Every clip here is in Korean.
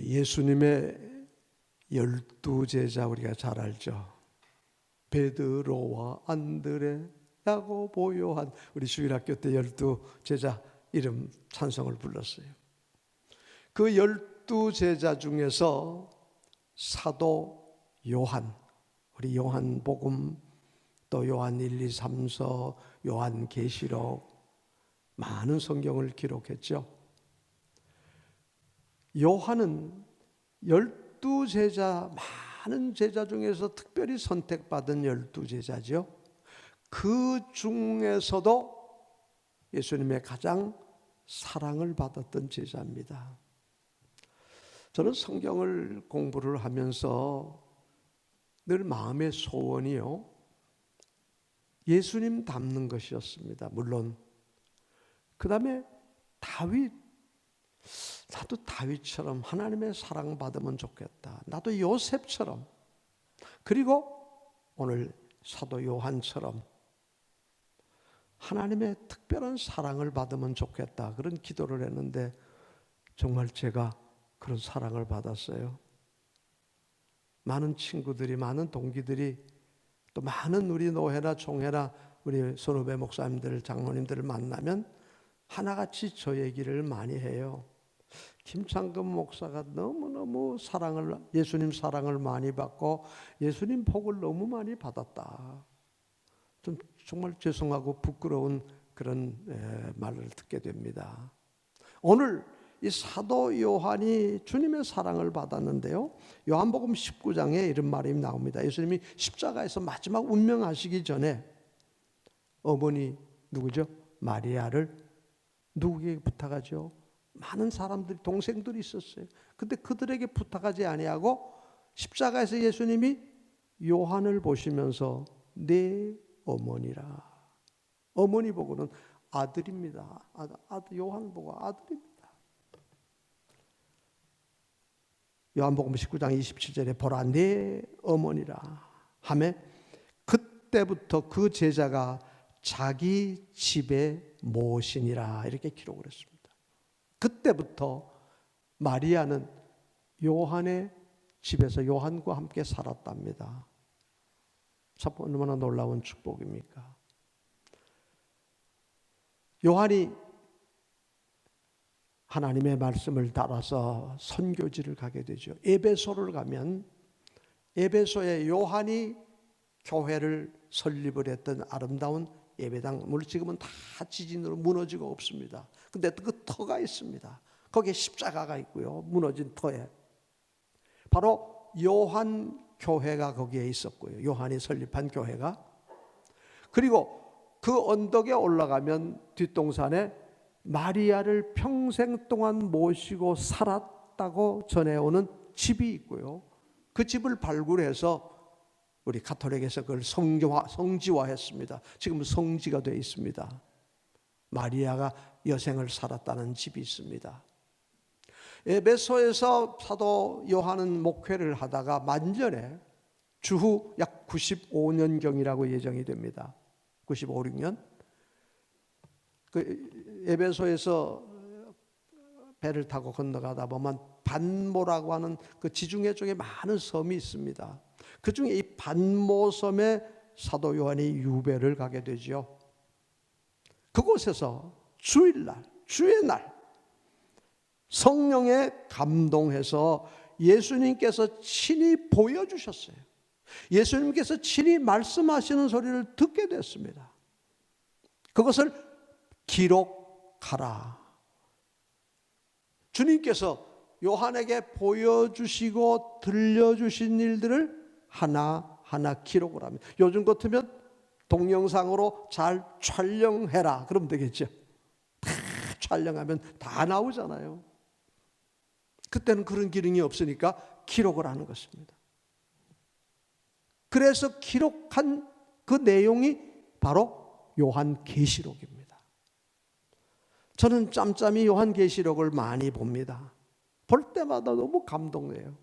예수님의 12제자 우리가 잘 알죠. 베드로와 안드레, 야고보, 요한, 우리 주일학교 때 12제자 이름 찬송을 불렀어요. 그 12제자 중에서 사도 요한, 우리 요한복음, 또 요한 1, 2, 3서, 요한계시록 많은 성경을 기록했죠. 요한은 12제자, 많은 제자 중에서 특별히 선택받은 12제자죠. 그 중에서도 예수님의 가장 사랑을 받았던 제자입니다. 저는 성경을 공부를 하면서 늘 마음의 소원이요, 예수님 닮는 것이었습니다. 물론 그 다음에 다윗, 나도 다윗처럼 하나님의 사랑받으면 좋겠다. 나도 요셉처럼, 그리고 오늘 사도 요한처럼 하나님의 특별한 사랑을 받으면 좋겠다, 그런 기도를 했는데 정말 제가 그런 사랑을 받았어요. 많은 친구들이, 많은 동기들이, 또 많은 우리 노회나 총회나 우리 선후배 목사님들, 장로님들을 만나면 하나같이 저 얘기를 많이 해요. 김창금 목사가 너무너무 예수님 사랑을 많이 받고 예수님 복을 너무 많이 받았다. 좀 정말 죄송하고 부끄러운 그런 말을 듣게 됩니다. 오늘 이 사도 요한이 주님의 사랑을 받았는데요, 요한복음 19장에 이런 말이 나옵니다. 예수님이 십자가에서 마지막 운명하시기 전에 어머니 누구죠? 마리아를 누구에게 부탁하죠? 많은 사람들이, 동생들이 있었어요. 근데 그들에게 부탁하지 아니하고 십자가에서 예수님이 요한을 보시면서 내 어머니라. 어머니 보고는 아들입니다. 아들 요한 보고 아들입니다. 요한복음 19장 27절에 보라 내 어머니라 하매 그때부터 그 제자가 자기 집에 모시니라, 이렇게 기록을 했습니다. 그때부터 마리아는 요한의 집에서 요한과 함께 살았답니다. 참 얼마나 놀라운 축복입니까? 요한이 하나님의 말씀을 따라서 선교지를 가게 되죠. 에베소를 가면 에베소에 요한이 교회를 설립을 했던 아름다운 예배당, 물론 지금은 다 지진으로 무너지고 없습니다. 근데 그 터가 있습니다. 거기에 십자가가 있고요, 무너진 터에 바로 요한 교회가 거기에 있었고요, 요한이 설립한 교회가. 그리고 그 언덕에 올라가면 뒷동산에 마리아를 평생 동안 모시고 살았다고 전해오는 집이 있고요, 그 집을 발굴해서 우리 가톨릭에서 그걸 성지화했습니다. 지금 성지가 되어 있습니다. 마리아가 여생을 살았다는 집이 있습니다. 에베소에서 사도 요한은 목회를 하다가 만전에 주후 약 95년경이라고 예정이 됩니다. 95, 6년. 그 에베소에서 배를 타고 건너가다 보면 반모라고 하는 그 지중해 쪽에 많은 섬이 있습니다. 그 중에 이 반모섬에 사도 요한이 유배를 가게 되죠. 그곳에서 주일날, 주의 날 성령에 감동해서 예수님께서 친히 보여주셨어요. 예수님께서 친히 말씀하시는 소리를 듣게 됐습니다. 그것을 기록하라. 주님께서 요한에게 보여주시고 들려주신 일들을 하나하나 기록을 합니다. 요즘 같으면 동영상으로 잘 촬영해라 그러면 되겠죠. 다 촬영하면 다 나오잖아요. 그때는 그런 기능이 없으니까 기록을 하는 것입니다. 그래서 기록한 그 내용이 바로 요한계시록입니다. 저는 짬짬이 요한계시록을 많이 봅니다. 볼 때마다 너무 감동돼요.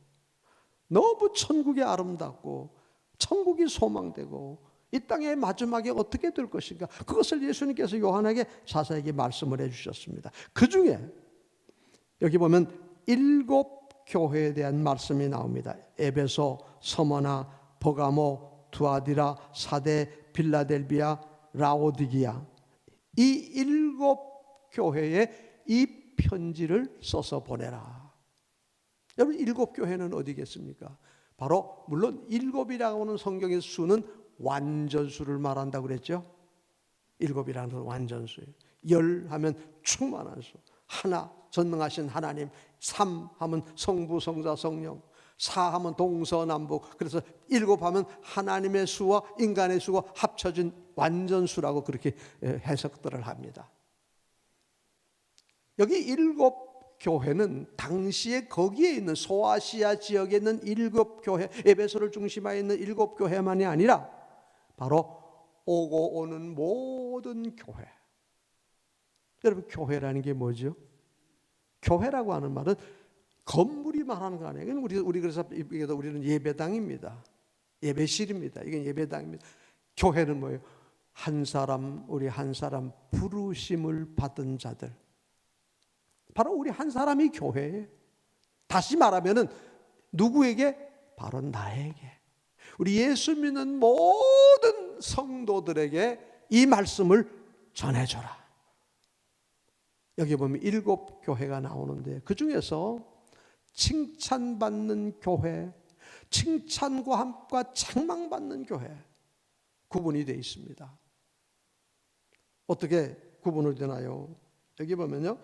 너무 천국이 아름답고 천국이 소망되고 이 땅의 마지막에 어떻게 될 것인가, 그것을 예수님께서 요한에게 자세하게 말씀을 해주셨습니다. 그 중에 여기 보면 7 교회에 대한 말씀이 나옵니다. 에베소, 서머나, 버가모, 두아디라, 사데, 빌라델비아, 라오디기아, 이 7교회에 이 편지를 써서 보내라. 여러분, 7교회는 어디겠습니까? 바로 물론 7이라고 하는 성경의 수는 완전수를 말한다고 그랬죠. 7이라는 건 완전수예요. 10 하면 충만한 수, 하나 전능하신 하나님, 3 하면 성부, 성자, 성령, 4 하면 동서남북, 그래서 7 하면 하나님의 수와 인간의 수가 합쳐진 완전수라고 그렇게 해석들을 합니다. 여기 7교회는 당시에 거기에 있는 소아시아 지역에 있는 7교회, 에베소를 중심하에 있는 7교회만이 아니라 바로 오고 오는 모든 교회. 여러분, 교회라는 게 뭐죠? 교회라고 하는 말은 건물이 말하는 거 아니에요. 우리 그래서 우리는 예배당입니다. 예배실입니다. 이건 예배당입니다. 교회는 뭐예요? 한 사람, 우리 한 사람 부르심을 받은 자들. 바로 우리 한 사람이 교회예요. 다시 말하면은 누구에게? 바로 나에게. 우리 예수 믿는 모든 성도들에게 이 말씀을 전해줘라. 여기 보면 7교회가 나오는데 그 중에서 칭찬받는 교회, 칭찬과 함께 책망받는 교회 구분이 되어 있습니다. 어떻게 구분을 되나요? 여기 보면요,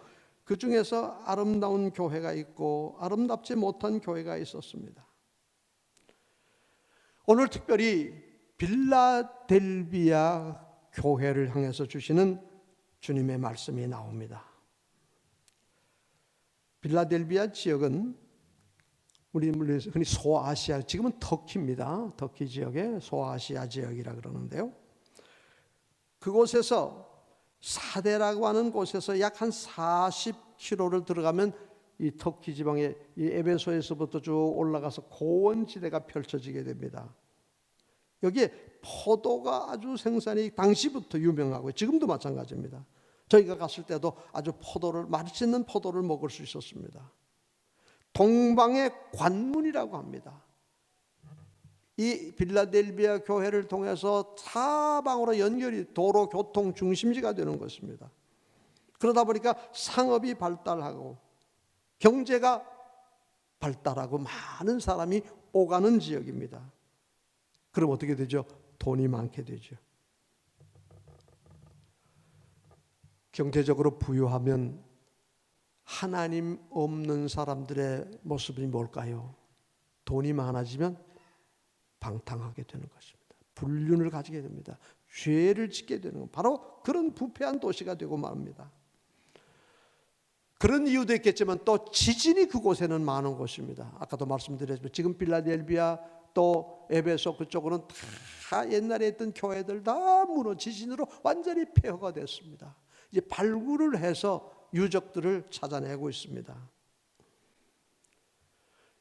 그 중에서 아름다운 교회가 있고 아름답지 못한 교회가 있었습니다. 오늘 특별히 빌라델비아 교회를 향해서 주시는 주님의 말씀이 나옵니다. 빌라델비아 지역은 우리 흔히 소아시아, 지금은 터키입니다. 터키 지역의 소아시아 지역이라 그러는데요. 그곳에서 사데라고 하는 곳에서 약 한 40km를 들어가면 이 터키 지방의 이 에베소에서부터 쭉 올라가서 고원지대가 펼쳐지게 됩니다. 여기에 포도가 아주 생산이 당시부터 유명하고 지금도 마찬가지입니다. 저희가 갔을 때도 아주 맛있는 포도를 먹을 수 있었습니다. 동방의 관문이라고 합니다. 이 빌라델비아 교회를 통해서 사방으로 연결이 도로 교통 중심지가 되는 것입니다. 그러다 보니까 상업이 발달하고 경제가 발달하고 많은 사람이 오가는 지역입니다. 그럼 어떻게 되죠? 돈이 많게 되죠. 경제적으로 부유하면 하나님 없는 사람들의 모습이 뭘까요? 돈이 많아지면 방탕하게 되는 것입니다. 불륜을 가지게 됩니다. 죄를 짓게 되는 것, 바로 그런 부패한 도시가 되고 맙니다. 그런 이유도 있겠지만 또 지진이 그곳에는 많은 곳입니다. 아까도 말씀드렸지만 지금 빌라델비아 또 에베소 그쪽으로는 다 옛날에 있던 교회들 다 지진으로 완전히 폐허가 됐습니다. 이제 발굴을 해서 유적들을 찾아내고 있습니다.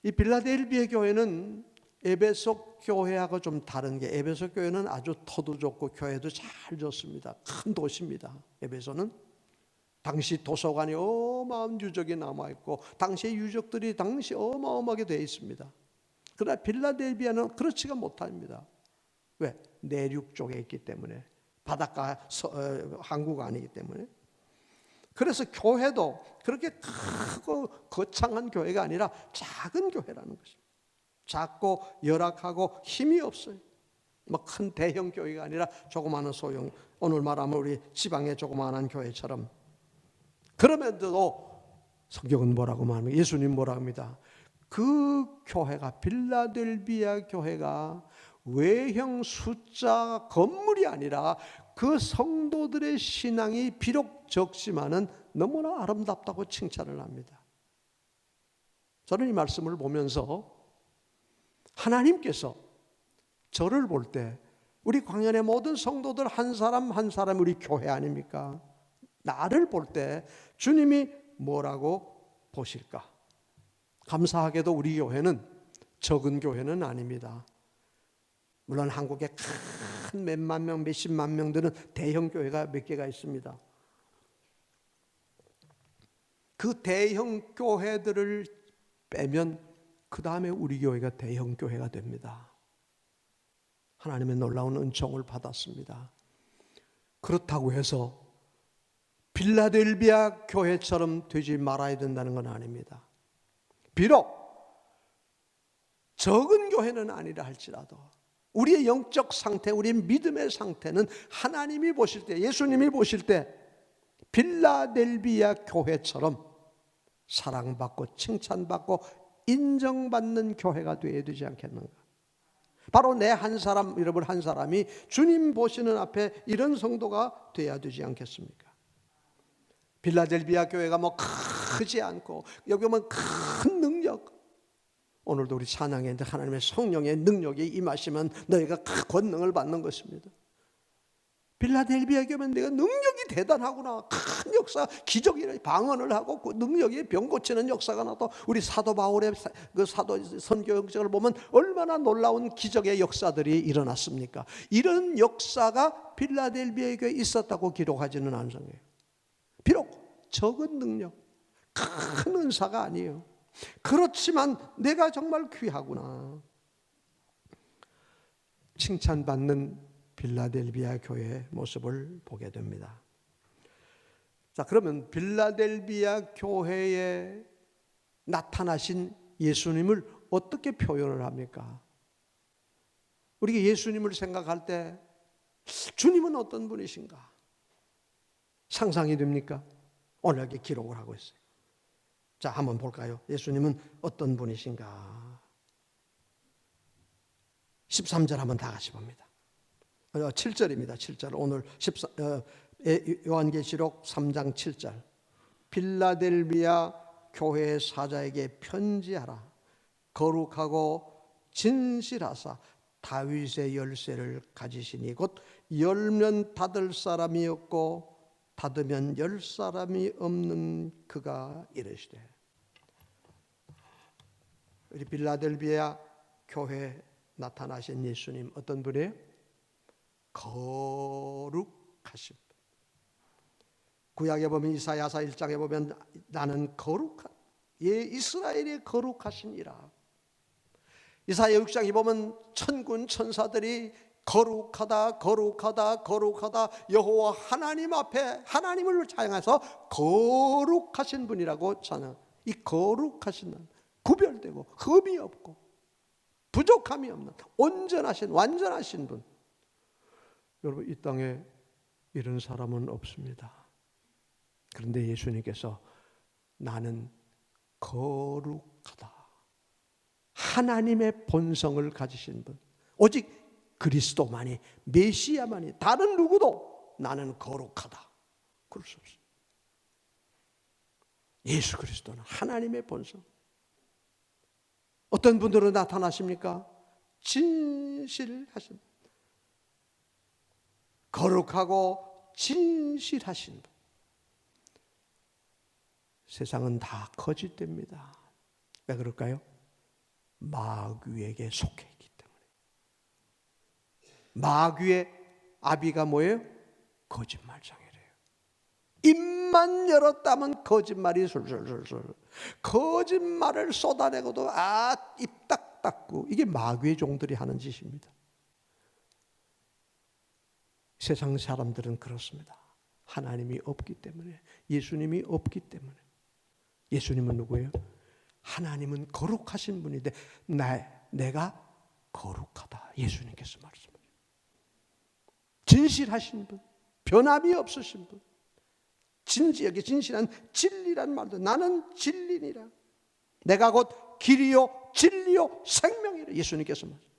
이 빌라델비아 교회는 에베소 교회하고 좀 다른 게, 에베소 교회는 아주 터도 좋고 교회도 잘 좋습니다. 큰 도시입니다. 에베소는 당시 도서관이 어마어마한 유적이 남아있고 당시의 유적들이 당시 어마어마하게 되어 있습니다. 그러나 빌라델비아는 그렇지가 못합니다. 왜? 내륙 쪽에 있기 때문에, 바닷가 항구가 아니기 때문에. 그래서 교회도 그렇게 크고 거창한 교회가 아니라 작은 교회라는 것입니다. 작고 열악하고 힘이 없어요. 뭐 큰 대형 교회가 아니라 조그마한 소형, 오늘 말하면 우리 지방의 조그마한 교회처럼. 그럼에도 성경은 뭐라고 말합니까? 예수님 뭐라고 합니다. 그 교회가, 빌라델비아 교회가 외형 숫자 건물이 아니라 그 성도들의 신앙이 비록 적지만은 너무나 아름답다고 칭찬을 합니다. 저는 이 말씀을 보면서 하나님께서 저를 볼 때 우리 광연의 모든 성도들 한 사람 한 사람 우리 교회 아닙니까? 나를 볼 때 주님이 뭐라고 보실까? 감사하게도 우리 교회는 적은 교회는 아닙니다. 물론 한국에 큰 몇만 명, 몇십만 명 되는 대형 교회가 몇 개가 있습니다. 그 대형 교회들을 빼면 그 다음에 우리 교회가 대형 교회가 됩니다. 하나님의 놀라운 은총을 받았습니다. 그렇다고 해서 빌라델비아 교회처럼 되지 말아야 된다는 건 아닙니다. 비록 적은 교회는 아니라 할지라도 우리의 영적 상태, 우리의 믿음의 상태는 하나님이 보실 때, 예수님이 보실 때 빌라델비아 교회처럼 사랑받고 칭찬받고 인정받는 교회가 되어야 되지 않겠는가? 바로 내 한 사람, 여러분 한 사람이 주님 보시는 앞에 이런 성도가 되어야 되지 않겠습니까? 빌라델비아 교회가 뭐 크지 않고 여기 보면 큰 능력, 오늘도 우리 찬양에 하나님의 성령의 능력이 임하시면 너희가 큰 권능을 받는 것입니다. 빌라델비아 교회는 내가 능력이 대단하구나, 큰 역사, 기적이 방언을 하고 그 능력이 병 고치는 역사가 나도 우리 사도 바울의 그 사도 선교 역사를 보면 얼마나 놀라운 기적의 역사들이 일어났습니까? 이런 역사가 빌라델비아 교회에 있었다고 기록하지는 않습니다. 비록 적은 능력, 큰 은사가 아니에요. 그렇지만 내가 정말 귀하구나, 칭찬받는 빌라델비아 교회의 모습을 보게 됩니다. 자, 그러면 빌라델비아 교회에 나타나신 예수님을 어떻게 표현을 합니까? 우리가 예수님을 생각할 때 주님은 어떤 분이신가 상상이 됩니까? 오늘 여기 기록을 하고 있어요. 자, 한번 볼까요? 예수님은 어떤 분이신가? 13절 한번 다 같이 봅니다. 7절입니다. 7절. 오늘 요한계시록 3장 7절. 빌라델비아 교회의 사자에게 편지하라. 거룩하고 진실하사 다윗의 열쇠를 가지시니 곧 열면 닫을 사람이 없고 닫으면 열 사람이 없는 그가 이르시되. 우리 빌라델비아 교회에 나타나신 예수님 어떤 분이에요? 거룩하신 분. 구약에 보면 이사야서 1장에 보면 나는 거룩한 이스라엘의 거룩하시니라. 이사야 6장에 보면 천군 천사들이 거룩하다 거룩하다 거룩하다 여호와 하나님 앞에 하나님을 찬양해서 거룩하신 분이라고 찬양. 이 거룩하신 분, 구별되고 흠이 없고 부족함이 없는 온전하신 완전하신 분. 여러분, 이 땅에 이런 사람은 없습니다. 그런데 예수님께서 나는 거룩하다, 하나님의 본성을 가지신 분, 오직 그리스도만이, 메시아만이, 다른 누구도 나는 거룩하다 그럴 수 없습니다. 예수 그리스도는 하나님의 본성. 어떤 분들은 나타나십니까? 진실하신 분, 거룩하고 진실하신 분. 세상은 다 거짓됩니다. 왜 그럴까요? 마귀에게 속해 있기 때문에. 마귀의 아비가 뭐예요? 거짓말장이래요. 입만 열었다면 거짓말이 술술술술, 거짓말을 쏟아내고도 입 딱 닫고, 이게 마귀의 종들이 하는 짓입니다. 세상 사람들은 그렇습니다. 하나님이 없기 때문에, 예수님이 없기 때문에. 예수님은 누구예요? 하나님은 거룩하신 분인데 내가 거룩하다, 예수님께서 말씀하세요. 진실하신 분, 변함이 없으신 분, 여기 진실한 진리란 말도, 나는 진리니라, 내가 곧 길이요 진리요 생명이라, 예수님께서 말씀하세요.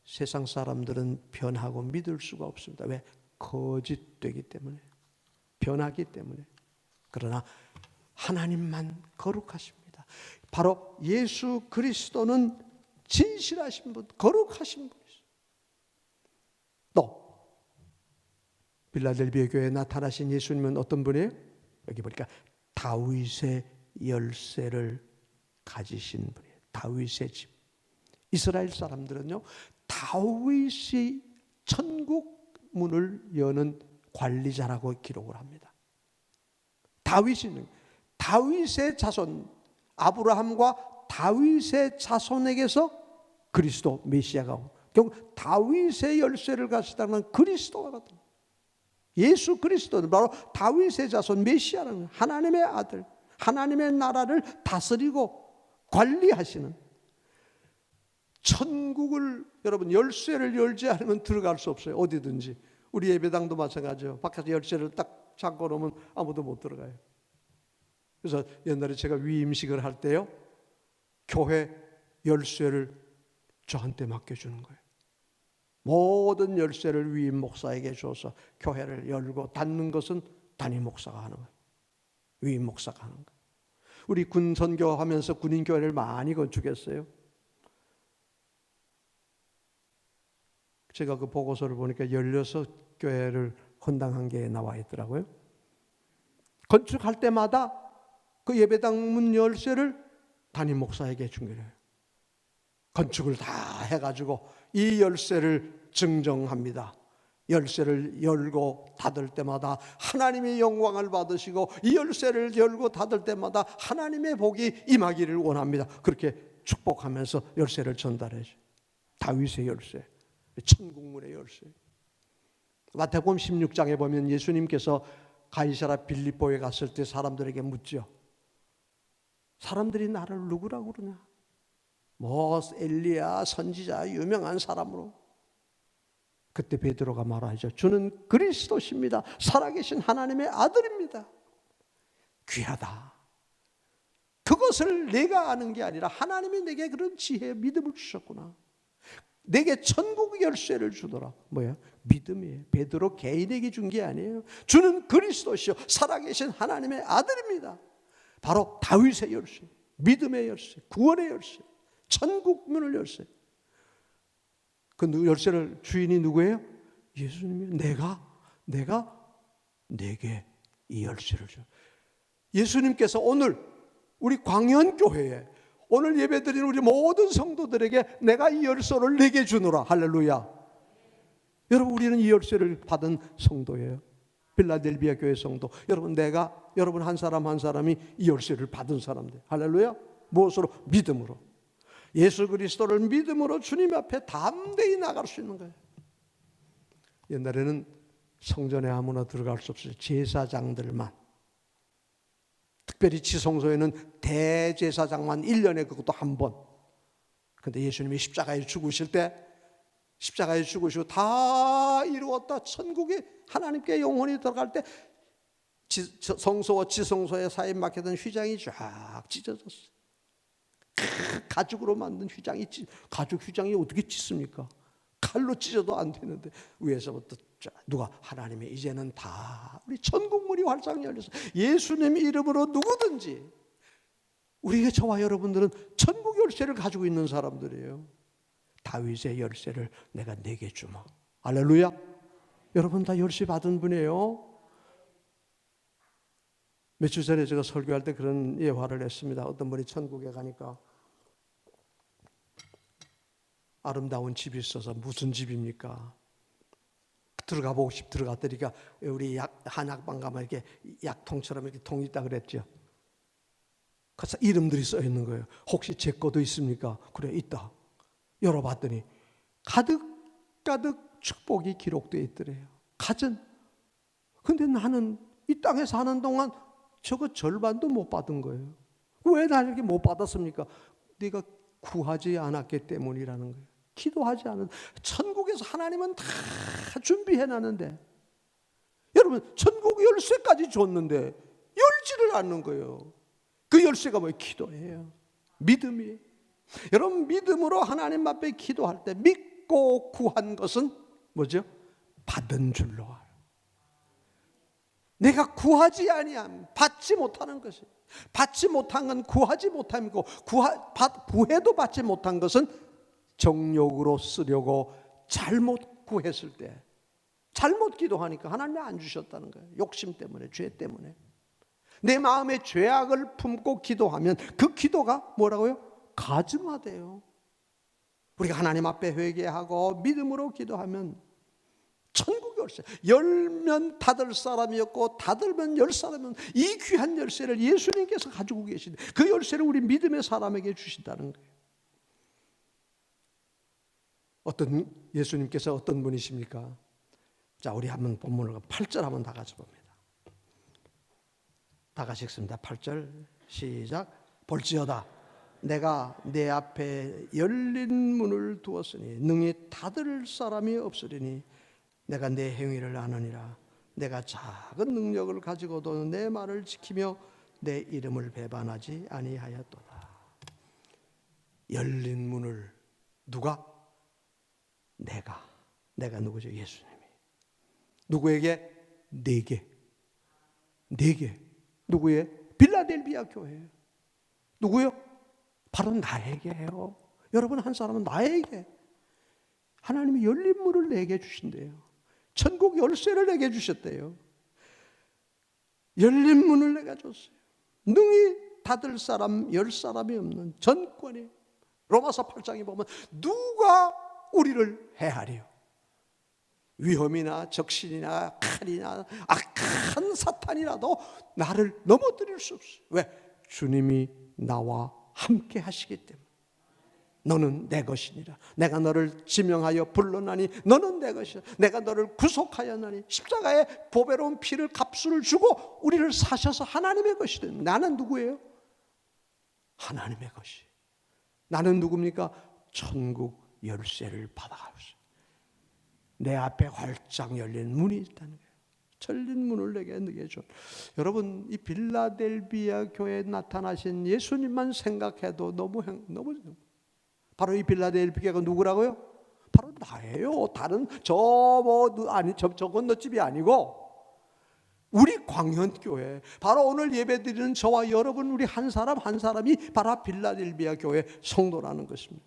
세상 사람들은 변하고 믿을 수가 없습니다. 왜? 거짓되기 때문에, 변하기 때문에. 그러나 하나님만 거룩하십니다. 바로 예수 그리스도는 진실하신 분, 거룩하신 분이시죠. 또 빌라델비아 교회에 나타나신 예수님은 어떤 분이에요? 여기 보니까 다윗의 열쇠를 가지신 분이에요. 다윗의 집. 이스라엘 사람들은요, 다윗이 천국 문을 여는 관리자라고 기록을 합니다. 다윗의 자손, 아브라함과 다윗의 자손에게서 그리스도 메시아가 오고, 결국 다윗의 열쇠를 가지다는 그리스도가 같은, 예수 그리스도는 바로 다윗의 자손 메시아라는, 하나님의 아들, 하나님의 나라를 다스리고 관리하시는, 천국을 여러분 열쇠를 열지 않으면 들어갈 수 없어요. 어디든지. 우리 예배당도 마찬가지예요. 밖에서 열쇠를 딱 잠궈 놓으면 아무도 못 들어가요. 그래서 옛날에 제가 위임식을 할 때요, 교회 열쇠를 저한테 맡겨주는 거예요. 모든 열쇠를 위임 목사에게 줘서 교회를 열고 닫는 것은 담임 목사가 하는 거예요. 위임 목사가 하는 거예요. 우리 군 선교하면서 군인 교회를 많이 건축했어요. 제가 그 보고서를 보니까 16교회를 헌당한 게 나와 있더라고요. 건축할 때마다 그 예배당 문 열쇠를 담임 목사에게 준 거예요. 건축을 다 해가지고 이 열쇠를 증정합니다. 열쇠를 열고 닫을 때마다 하나님의 영광을 받으시고, 이 열쇠를 열고 닫을 때마다 하나님의 복이 임하기를 원합니다. 그렇게 축복하면서 열쇠를 전달해줘요. 다윗의 열쇠, 천국문의 열쇠. 마태복음 16장에 보면 예수님께서 가이사라 빌립보에 갔을 때 사람들에게 묻죠. 사람들이 나를 누구라고 그러냐? 뭐 엘리야 선지자 유명한 사람으로. 그때 베드로가 말하죠. 주는 그리스도십니다. 살아계신 하나님의 아들입니다. 귀하다. 그것을 내가 아는 게 아니라 하나님이 내게 그런 지혜, 믿음을 주셨구나. 내게 천국 열쇠를 주더라. 뭐야? 믿음이에요. 베드로 개인에게 준 게 아니에요. 주는 그리스도시요 살아계신 하나님의 아들입니다. 바로 다윗의 열쇠, 믿음의 열쇠, 구원의 열쇠, 천국 문을 열쇠. 그 열쇠를 주인이 누구예요? 예수님이에요. 내가 내게 이 열쇠를 줘. 예수님께서 오늘 우리 광연교회에 오늘 예배드리는 우리 모든 성도들에게 내가 이 열쇠를 내게 주노라. 할렐루야. 여러분, 우리는 이 열쇠를 받은 성도예요. 필라델비아 교회 성도. 여러분 한 사람 한 사람이 이 열쇠를 받은 사람들. 할렐루야. 무엇으로? 믿음으로. 예수 그리스도를 믿음으로 주님 앞에 담대히 나갈 수 있는 거예요. 옛날에는 성전에 아무나 들어갈 수 없어요. 제사장들만. 특별히 지성소에는 대제사장만 1년에 그것도 한 번. 그런데 예수님이 십자가에 죽으실 때, 십자가에 죽으시고 다 이루었다, 천국에 하나님께 영원히 들어갈 때 성소와 지성소의 사이에 막혀던 휘장이 쫙 찢어졌어요. 가죽으로 만든 휘장이, 가죽 휘장이 어떻게 찢습니까? 칼로 찢어도 안 되는데 위에서부터 누가 하나님이 이제는 다 우리 천국문이 활짝 열려서 예수님 이름으로 누구든지, 우리의 저와 여러분들은 천국 열쇠를 가지고 있는 사람들이에요. 다윗의 열쇠를 내가 내게 주마. 할렐루야. 여러분 다 열쇠 받은 분이에요. 며칠 전에 제가 설교할 때 그런 예화를 했습니다. 어떤 분이 천국에 가니까 아름다운 집이 있어서, 무슨 집입니까? 들어가 보고 들어갔더니까 우리 한약방 가면 이렇게 약통처럼 이렇게 통이 있다 그랬죠. 그래서 이름들이 써 있는 거예요. 혹시 제 것도 있습니까? 그래, 있다. 열어봤더니 가득가득 축복이 기록되어 있더래요. 가진. 근데 나는 이 땅에 사는 동안 저거 절반도 못 받은 거예요. 왜 나 이렇게 못 받았습니까? 네가 구하지 않았기 때문이라는 거예요. 기도하지 않은. 천국에서 하나님은 다 준비해 놨는데, 여러분 천국 열쇠까지 줬는데 열지를 않는 거예요. 그 열쇠가 뭐예요? 기도예요. 믿음이에요. 여러분 믿음으로 하나님 앞에 기도할 때 믿고 구한 것은 뭐죠? 받은 줄로 알아요. 내가 구하지 아니함, 받지 못하는 것이, 받지 못한 건 구하지 못함이고, 구해도 받지 못한 것은 정욕으로 쓰려고 잘못 구했을 때, 잘못 기도하니까 하나님이 안 주셨다는 거예요. 욕심 때문에, 죄 때문에. 내 마음에 죄악을 품고 기도하면 그 기도가 뭐라고요? 가증화돼요. 우리가 하나님 앞에 회개하고 믿음으로 기도하면 천국 열쇠. 열면 닫을 사람이었고 닫으면 열 사람은 이 귀한 열쇠를 예수님께서 가지고 계신데 그 열쇠를 우리 믿음의 사람에게 주신다는 거예요. 예수님께서 어떤 분이십니까? 자, 우리 한번 본문을 8절 한번 다 같이 봅니다. 다 같이 읽습니다. 8절 시작. 볼지어다 내가 내 앞에 열린 문을 두었으니 능히 닫을 사람이 없으리니 내가 내 행위를 아느니라. 내가 작은 능력을 가지고도 내 말을 지키며 내 이름을 배반하지 아니하였도다. 열린 문을 누가? 내가 누구죠? 예수님이. 누구에게? 네게. 누구의? 빌라델비아 교회. 누구요? 바로 나에게요. 여러분, 한 사람은 나에게 하나님이 열린 문을 내게 주신대요. 천국 열쇠를 내게 주셨대요. 열린 문을 내가 줬어요. 능히 닫을 사람, 열 사람이 없는 전권이. 로마서 8장에 보면 누가 우리를 해하리요? 위험이나 적신이나 칼이나 악한 사탄이라도 나를 넘어뜨릴 수 없어요. 왜? 주님이 나와 함께 하시기 때문에. 너는 내 것이니라. 내가 너를 지명하여 불러나니 너는 내 것이라. 내가 너를 구속하였나니 십자가에 보배로운 피를 값을 주고 우리를 사셔서 하나님의 것이 됩니다. 나는 누구예요? 하나님의 것이. 나는 누굽니까? 천국 열쇠를 받아가셨어요. 내 앞에 활짝 열린 문이 있다는 거예요. 열린 문을 내게 줘. 여러분, 이 빌라델비아 교회에 나타나신 예수님만 생각해도 너무 바로 이 빌라델비아가 누구라고요? 바로 나예요. 다른 저 건너집이 아니고 우리 광현교회, 바로 오늘 예배드리는 저와 여러분 우리 한 사람 한 사람이 바로 빌라델비아 교회 성도라는 것입니다.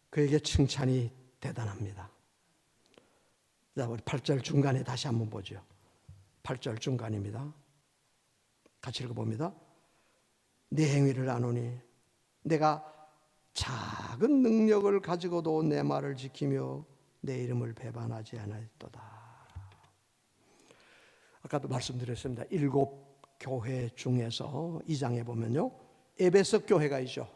그에게 칭찬이 대단합니다. 자, 우리 8절 중간에 다시 한번 보죠. 8절 중간입니다. 같이 읽어봅니다. 네 행위를 아노니 내가 작은 능력을 가지고도 내 말을 지키며 내 이름을 배반하지 않았도다. 아까도 말씀드렸습니다. 7 교회 중에서 2장에 보면요, 에베소 교회가 있죠.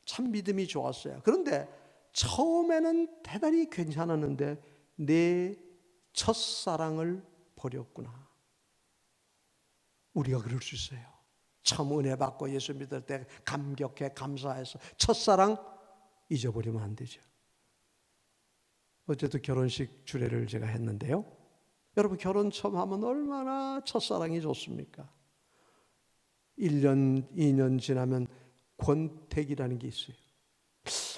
참 믿음이 좋았어요. 그런데 처음에는 대단히 괜찮았는데 내 첫사랑을 버렸구나. 우리가 그럴 수 있어요. 처음 은혜 받고 예수 믿을 때 감격해 감사해서 첫사랑 잊어버리면 안 되죠. 어제도 결혼식 주례를 제가 했는데요, 여러분 결혼 처음 하면 얼마나 첫사랑이 좋습니까? 1년 2년 지나면 권태기라는 게 있어요.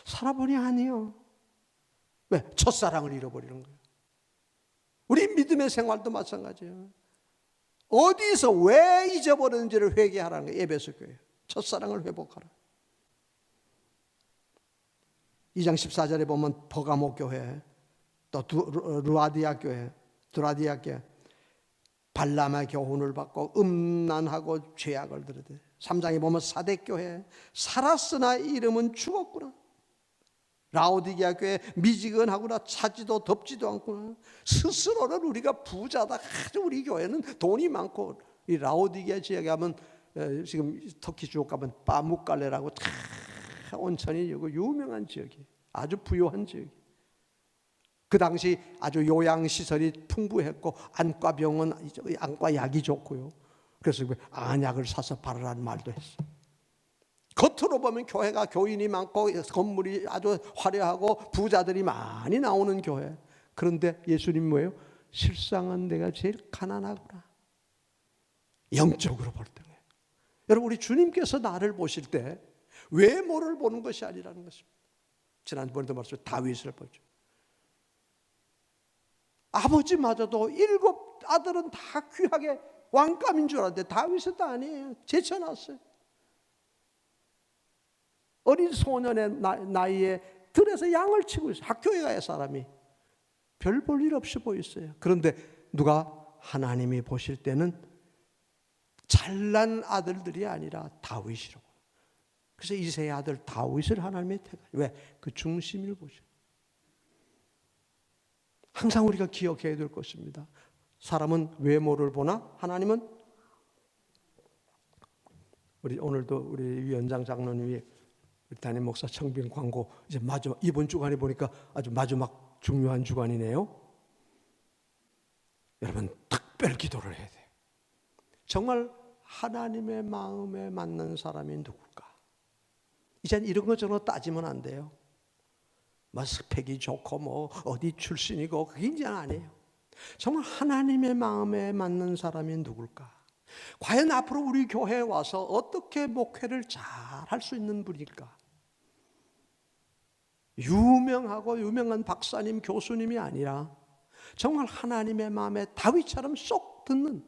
살아보니 아니요. 왜? 첫사랑을 잃어버리는 거예요. 우리 믿음의 생활도 마찬가지예요. 어디서 왜 잊어버렸는지를 회개하라는 거예요. 에베소 교회. 첫사랑을 회복하라. 2장 14절에 보면 버가모 교회, 또 두라디아 교회 발람의 교훈을 받고 음란하고 죄악을 들으되, 3장에 보면 사대교회 살았으나 이름은 죽었구나. 라오디게아 교회 미지근하구나. 차지도 덥지도 않구나. 스스로는 우리가 부자다. 아주 우리 교회는 돈이 많고. 이 라오디게아 지역에 가면 지금 터키 지역 가면 빠무칼레라고 온천이 유명한 지역이, 아주 부유한 지역이. 그 당시 아주 요양시설이 풍부했고 안과병원, 안과약이 좋고요. 그래서 안약을 사서 바르라는 말도 했어. 겉으로 보면 교회가 교인이 많고 건물이 아주 화려하고 부자들이 많이 나오는 교회. 그런데 예수님 뭐예요? 실상은 내가 제일 가난하구나. 영적으로 볼 때는. 여러분, 우리 주님께서 나를 보실 때 외모를 보는 것이 아니라는 것입니다. 지난번에도 말씀드렸죠. 다윗을 보죠. 아버지마저도 7 아들은 다 귀하게 왕감인 줄 알았는데 다윗은 또 아니에요. 제쳐놨어요. 어린 소년의 나이에 들에서 양을 치고 있어요. 학교에 가야 사람이 별 볼 일 없이 보였어요. 그런데 누가? 하나님이 보실 때는 잘난 아들들이 아니라 다윗이라고. 그래서 이새의 아들 다윗을 하나님이 택하죠. 왜? 그 중심을 보죠. 항상 우리가 기억해야 될 것입니다. 사람은 외모를 보나 하나님은, 우리 오늘도 우리 위원장 장로님이 우리 담임 목사 청빙 광고 이제 마지막 이번 주간에 보니까 아주 마지막 중요한 주간이네요. 여러분 특별 기도를 해야 돼요. 정말 하나님의 마음에 맞는 사람이 누굴까? 이젠 이런 것저런 따지면 안 돼요. 뭐 스펙이 좋고 뭐 어디 출신이고 그게 이제 아니에요. 정말 하나님의 마음에 맞는 사람이 누굴까? 과연 앞으로 우리 교회에 와서 어떻게 목회를 잘 할 수 있는 분일까? 유명하고 유명한 박사님, 교수님이 아니라 정말 하나님의 마음에 다윗처럼 쏙 듣는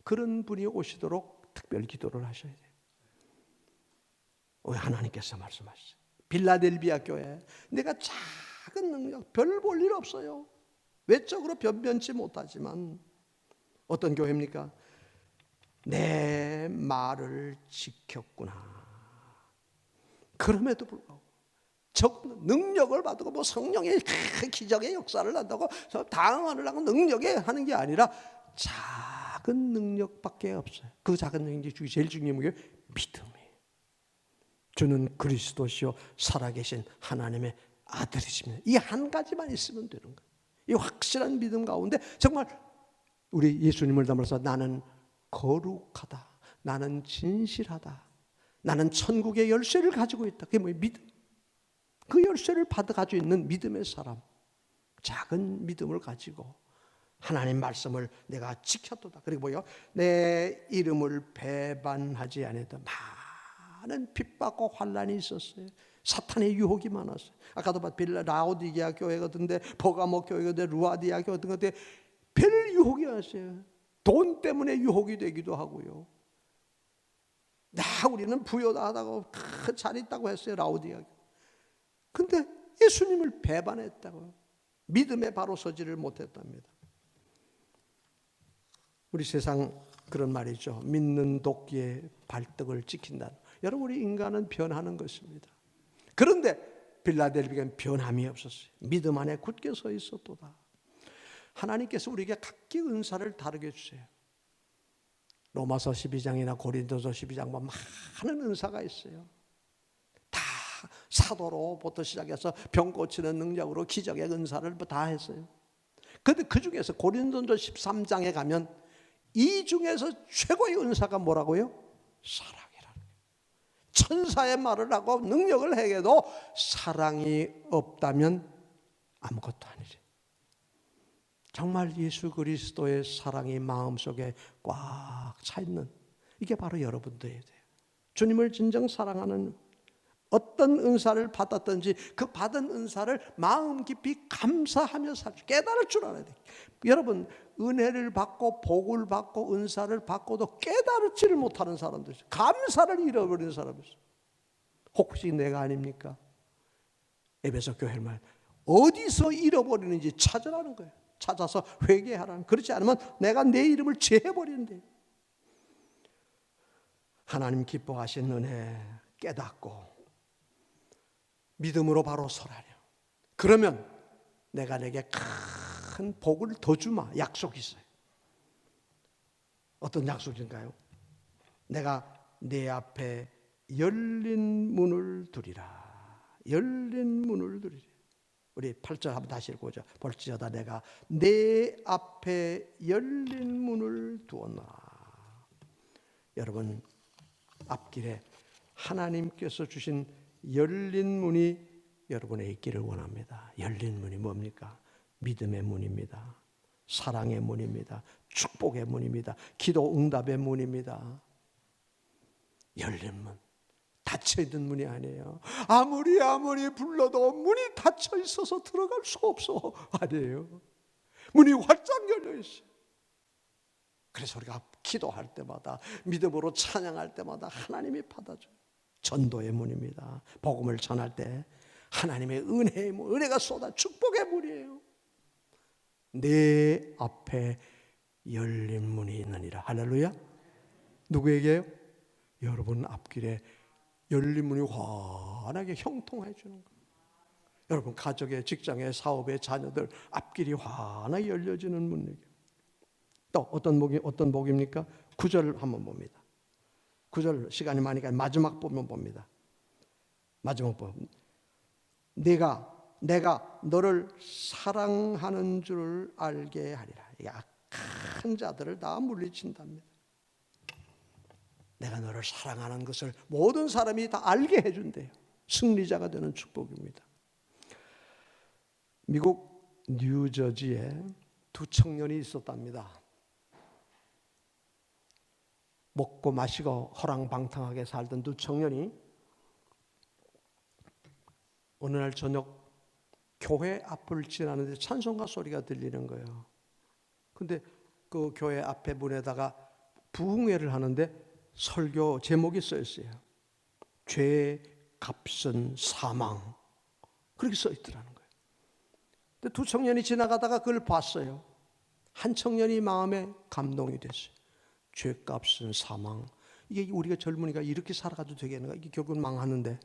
그런 분이 오시도록 특별 기도를 하셔야 돼요. 왜 하나님께서 말씀하시죠? 빌라델비아 교회, 내가 작은 능력, 별 볼 일 없어요. 외적으로 변변치 못하지만 어떤 교회입니까? 내 말을 지켰구나. 그럼에도 불구하고 능력을 받고 뭐 성령의 기적의 역사를 한다고 당황을 하고 능력에 하는 게 아니라 작은 능력밖에 없어요. 그 작은 능력이 제일 중요한 게 믿음이에요. 주는 그리스도시요 살아계신 하나님의 아들이십니다. 이 한 가지만 있으면 되는 거예요. 이 확실한 믿음 가운데 정말 우리 예수님을 닮아서 나는 거룩하다, 나는 진실하다, 나는 천국의 열쇠를 가지고 있다. 그게 뭐예요? 믿음. 그 열쇠를 받아 가지고 있는 믿음의 사람, 작은 믿음을 가지고 하나님 말씀을 내가 지켰도다. 그리고 뭐요? 내 이름을 배반하지 아니하다. 많은 핍박과 환난이 있었어요. 사탄의 유혹이 많았어요. 아까도 라오디게아 교회 같은데, 버가모 교회 같은데, 루아디아 교회 같은 데 별 유혹이 왔어요. 돈 때문에 유혹이 되기도 하고요. 우리는 부요하다고 잘 있다고 했어요, 라오디게아. 근데 예수님을 배반했다고, 믿음에 바로 서지를 못했답니다. 우리 세상 그런 말이죠. 믿는 도끼의 발등을 찍힌다. 여러분, 우리 인간은 변하는 것입니다. 그런데 빌라델비아는 변함이 없었어요. 믿음 안에 굳게 서 있었도다. 하나님께서 우리에게 각기 은사를 다르게 주세요. 로마서 12장이나 고린도서 12장 보면 많은 은사가 있어요. 다 사도로부터 시작해서 병 고치는 능력으로 기적의 은사를 다 했어요. 그런데 그 중에서 고린도서 13장에 가면 이 중에서 최고의 은사가 뭐라고요? 사랑이라는 거예요. 천사의 말을 하고 능력을 행해도 사랑이 없다면 아무것도 아니지. 정말 예수 그리스도의 사랑이 마음속에 꽉 차 있는, 이게 바로 여러분들이에요. 주님을 진정 사랑하는, 어떤 은사를 받았든지 그 받은 은사를 마음 깊이 감사하며 살죠. 깨달을 줄 알아야 돼요. 여러분, 은혜를 받고 복을 받고 은사를 받고도 깨달지를 못하는 사람들 있어요. 감사를 잃어버리는 사람이 있어요. 혹시 내가 아닙니까? 에베소 교회 말, 어디서 잃어버리는지 찾으라는 거예요. 찾아서 회개하라는. 그렇지 않으면 내가 내 이름을 제해버리는데, 하나님 기뻐하신 은혜 깨닫고 믿음으로 바로 서라려. 그러면 내가 내게 큰 복을 더 주마. 약속이 있어요. 어떤 약속인가요? 내가 내 앞에 열린 문을 두리라. 열린 문을 두리라. 우리 8절 한번 다시 읽어보죠. 볼지어다 내가 내 앞에 열린 문을 두었노라. 여러분, 앞길에 하나님께서 주신 열린 문이 여러분의 있기를 원합니다. 열린 문이 뭡니까? 믿음의 문입니다. 사랑의 문입니다. 축복의 문입니다. 기도 응답의 문입니다. 열린 문. 닫혀있는 문이 아니에요. 아무리 불러도 문이 닫혀 있어서 들어갈 수가 없어. 아니에요. 문이 활짝 열려 있어요. 그래서 우리가 기도할 때마다, 믿음으로 찬양할 때마다 하나님이 받아줘요. 전도의 문입니다. 복음을 전할 때 하나님의 은혜의 문, 은혜가 쏟아 축복의 문이에요. 내 앞에 열린 문이 있느니라. 할렐루야. 누구에게요? 여러분 앞길에 열린 문이 환하게 형통해 주는 거예요. 여러분, 가족의, 직장의, 사업의, 자녀들 앞길이 환하게 열려지는 문이에요. 또 어떤 복입니까? 9절 한번 봅니다. 9절 시간이 많으니까 마지막 부분 봅니다. 마지막 부분. 내가 너를 사랑하는 줄 알게 하리라. 약한 자들을 다 물리친답니다. 내가 너를 사랑하는 것을 모든 사람이 다 알게 해준대요. 승리자가 되는 축복입니다. 미국 뉴저지에 두 청년이 있었답니다. 먹고 마시고 허랑방탕하게 살던 두 청년이 어느 날 저녁 교회 앞을 지나는데 찬송가 소리가 들리는 거예요. 근데 그 교회 앞에 문에다가 부흥회를 하는데 설교 제목이 써 있어요. 죄의 값은 사망. 그렇게 써 있더라는 거예요. 근데 두 청년이 지나가다가 그걸 봤어요. 한 청년이 마음에 감동이 됐어요. 죄값은 사망. 이게 우리가 젊으니까 이렇게 살아가도 되겠는가? 이게 결국은 망하는데.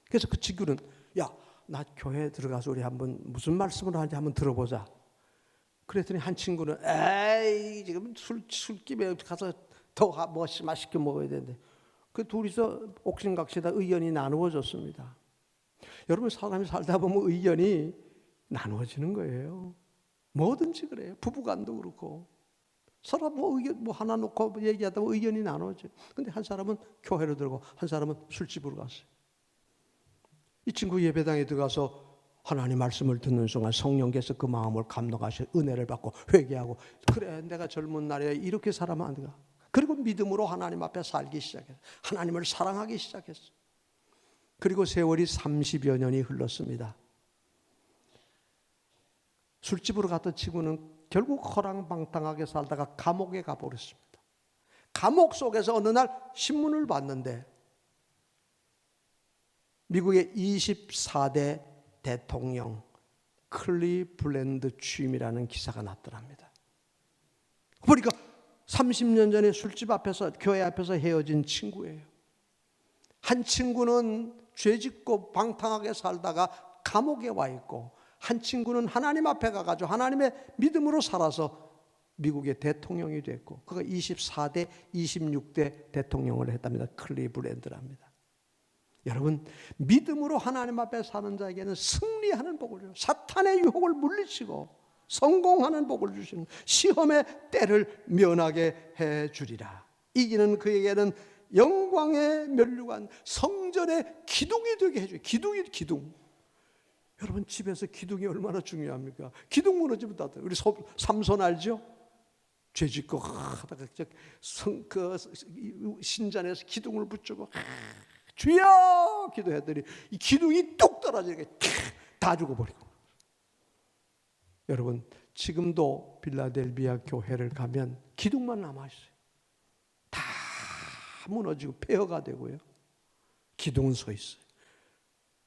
그래서 그 친구는 야, 나 교회에 들어가서 우리 한번 무슨 말씀을 하는지 한번 들어보자. 그랬더니 한 친구는 에이 지금 술집에 가서 더 맛있게 먹어야 되는데 그 둘이서 옥신각신다 의견이 나누어졌습니다. 여러분, 사람이 살다 보면 의견이 나누어지는 거예요. 뭐든지 그래요. 부부간도 그렇고 서로 의견 하나 놓고 얘기하다 보면 의견이 나누어져요. 근데 한 사람은 교회로 들어가고 한 사람은 술집으로 갔어요. 이 친구 예배당에 들어가서 하나님 말씀을 듣는 순간 성령께서 그 마음을 감동하셔 은혜를 받고 회개하고 그래 내가 젊은 날에 이렇게 살아면 안 되나. 그리고 믿음으로 하나님 앞에 살기 시작했어요. 하나님을 사랑하기 시작했어요. 그리고 세월이 30여 년이 흘렀습니다. 술집으로 갔던 친구는 결국 허랑방탕하게 살다가 감옥에 가버렸습니다. 감옥 속에서 어느 날 신문을 봤는데 미국의 24대 대통령 클리블랜드 취임이라는 기사가 났더랍니다. 보니까 30년 전에 술집 앞에서 교회 앞에서 헤어진 친구예요. 한 친구는 죄짓고 방탕하게 살다가 감옥에 와 있고 한 친구는 하나님 앞에 가가지고 하나님의 믿음으로 살아서 미국의 대통령이 됐고 그가 24대 26대 대통령을 했답니다. 클리블랜드랍니다. 여러분, 믿음으로 하나님 앞에 사는 자에게는 승리하는 복을 줘요. 사탄의 유혹을 물리치고 성공하는 복을 주시는 시험의 때를 면하게 해주리라. 이기는 그에게는 영광의 면류관 성전의 기둥이 되게 해줘요. 기둥. 여러분, 집에서 기둥이 얼마나 중요합니까? 기둥 무너지면 다 돼요. 우리 삼손 알죠? 죄짓고 하다가 그 신전에서 기둥을 붙이고 주여 기도했더니 이 기둥이 뚝 떨어지게 다 죽어버리고. 여러분, 지금도 빌라델비아 교회를 가면 기둥만 남아있어요. 다 무너지고 폐허가 되고요. 기둥은 서 있어요.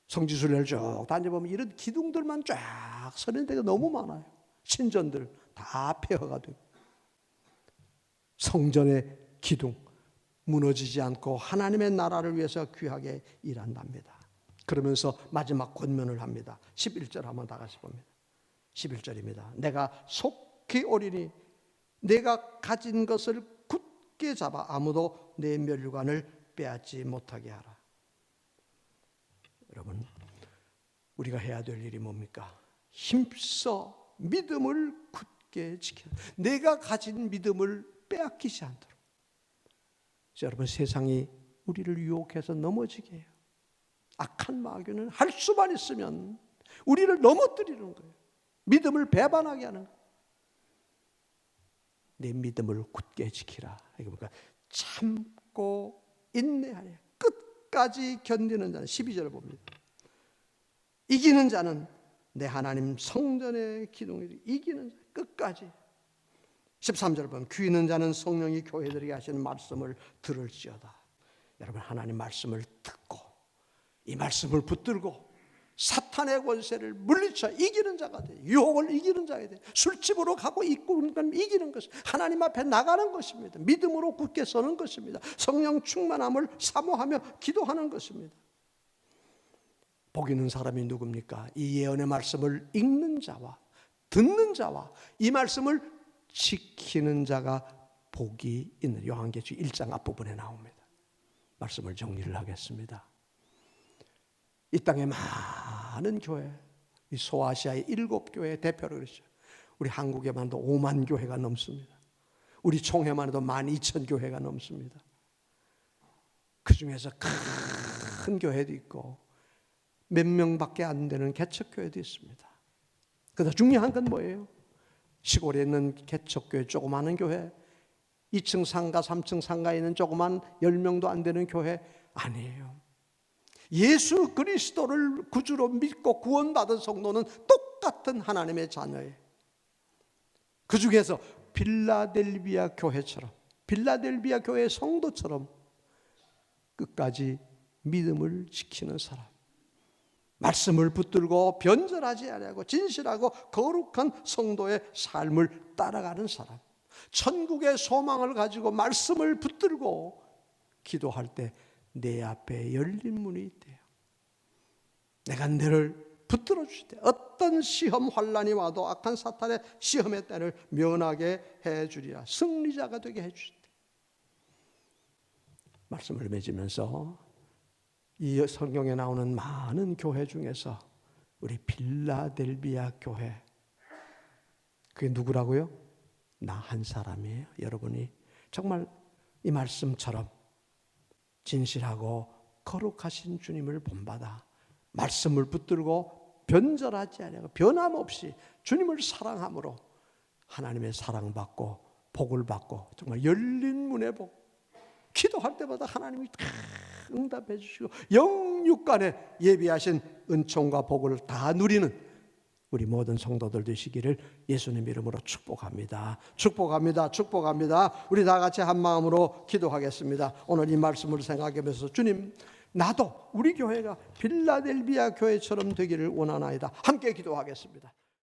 성지순례를 쭉 다녀보면 이런 기둥들만 쫙 서는 데가 너무 많아요. 신전들 다 폐허가 되고 성전의 기둥 무너지지 않고 하나님의 나라를 위해서 귀하게 일한답니다. 그러면서 마지막 권면을 합니다. 11절 한번 다 같이 봅니다. 11절입니다. 내가 속히 오리니 내가 가진 것을 굳게 잡아 아무도 내 면류관을 빼앗지 못하게 하라. 여러분, 우리가 해야 될 일이 뭡니까? 힘써 믿음을 굳게 지켜 내가 가진 믿음을 빼앗기지 않도록. 여러분, 세상이 우리를 유혹해서 넘어지게 해요. 악한 마귀는 할 수만 있으면 우리를 넘어뜨리는 거예요. 믿음을 배반하게 하는 거예요. 내 믿음을 굳게 지키라. 이게 뭔가 참고 인내하려 끝까지 견디는 자는 12절을 봅니다. 이기는 자는 내 하나님 성전의 기둥이 이기는 자 끝까지. 13절 보면 귀 있는 자는 성령이 교회들에게 하시는 말씀을 들을지어다. 여러분, 하나님 말씀을 듣고 이 말씀을 붙들고 사탄의 권세를 물리쳐 이기는 자가 돼요. 유혹을 이기는 자가 돼요. 술집으로 가고 이기는 것이 하나님 앞에 나가는 것입니다. 믿음으로 굳게 서는 것입니다. 성령 충만함을 사모하며 기도하는 것입니다. 복 있는 사람이 누굽니까? 이 예언의 말씀을 읽는 자와 듣는 자와 이 말씀을 지키는 자가 복이 있는, 요한계시록 1장 앞부분에 나옵니다. 말씀을 정리를 하겠습니다. 이 땅에 많은 교회, 이 소아시아의 7교회 대표로 그러죠. 우리 한국에만도 5만 교회가 넘습니다. 우리 총회만 해도 12,000교회가 넘습니다. 그 중에서 큰 교회도 있고 몇 명밖에 안 되는 개척교회도 있습니다. 그러나 중요한 건 뭐예요? 시골에 있는 개척교회, 조그마한 교회, 2층 상가, 3층 상가에 있는 조그만 10명도 안 되는 교회 아니에요. 예수 그리스도를 구주로 믿고 구원받은 성도는 똑같은 하나님의 자녀예요. 그 중에서 필라델비아 교회처럼, 필라델비아 교회 성도처럼 끝까지 믿음을 지키는 사람, 말씀을 붙들고 변절하지 아니하고 진실하고 거룩한 성도의 삶을 따라가는 사람, 천국의 소망을 가지고 말씀을 붙들고 기도할 때 내 앞에 열린 문이 있대요. 내가 너를 붙들어 주실 때 어떤 시험 환난이 와도 악한 사탄의 시험의 때를 면하게 해주리라. 승리자가 되게 해주실 때. 말씀을 맺으면서 이 성경에 나오는 많은 교회 중에서 우리 필라델비아 교회, 그게 누구라고요? 나 한 사람이에요. 여러분이 정말 이 말씀처럼 진실하고 거룩하신 주님을 본받아 말씀을 붙들고 변절하지 아니하고 변함없이 주님을 사랑함으로 하나님의 사랑받고 복을 받고 정말 열린 문의 복, 기도할 때마다 하나님이 다 응답해 주시고 영육간에 예비하신 은총과 복을 다 누리는 우리 모든 성도들 되시기를 예수님 이름으로 축복합니다. 축복합니다. 축복합니다. 우리 다 같이 한 마음으로 기도하겠습니다. 오늘 이 말씀을 생각하면서 주님, 나도 우리 교회가 필라델비아 교회처럼 되기를 원하나이다. 함께 기도하겠습니다.